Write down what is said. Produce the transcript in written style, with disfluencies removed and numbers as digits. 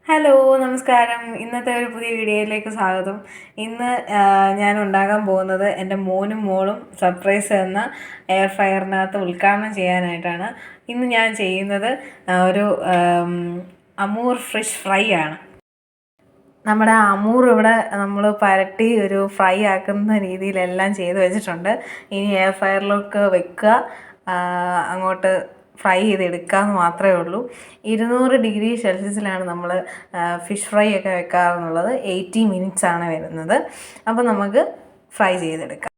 Hello നമസ്കാരം. ഇന്നത്തെ ഒരു പുതിയ വീഡിയോയിലേക്ക് സ്വാഗതം. ഇന്ന് ഞാൻ ഉണ്ടാക്കാൻ പോകുന്നത് എൻ്റെ മോനും മോളും സർപ്രൈസ് എന്ന എയർ ഫ്രയറിനകത്ത് ഉദ്ഘാടനം ചെയ്യാനായിട്ടാണ്. ഇന്ന് ഞാൻ ചെയ്യുന്നത് ഒരു അമൂർ ഫിഷ് ഫ്രൈ ആണ്. നമ്മുടെ അമൂർ ഇവിടെ നമ്മൾ പരട്ടി ഒരു ഫ്രൈ ആക്കുന്ന രീതിയിലെല്ലാം ചെയ്ത് വെച്ചിട്ടുണ്ട്. ഇനി എയർ ഫ്രയറിലേക്ക് വെക്കുക, അങ്ങോട്ട് ഫ്രൈ ചെയ്തെടുക്കാമെന്ന് മാത്രമേ ഉള്ളൂ. 200 ഡിഗ്രി സെൽഷ്യസിലാണ് നമ്മൾ ഫിഷ് ഫ്രൈ ഒക്കെ വെക്കാറുള്ളത്. 80 മിനിറ്റ്സ് ആണ് വരുന്നത്. അപ്പോൾ നമുക്ക് ഫ്രൈ ചെയ്തെടുക്കാം.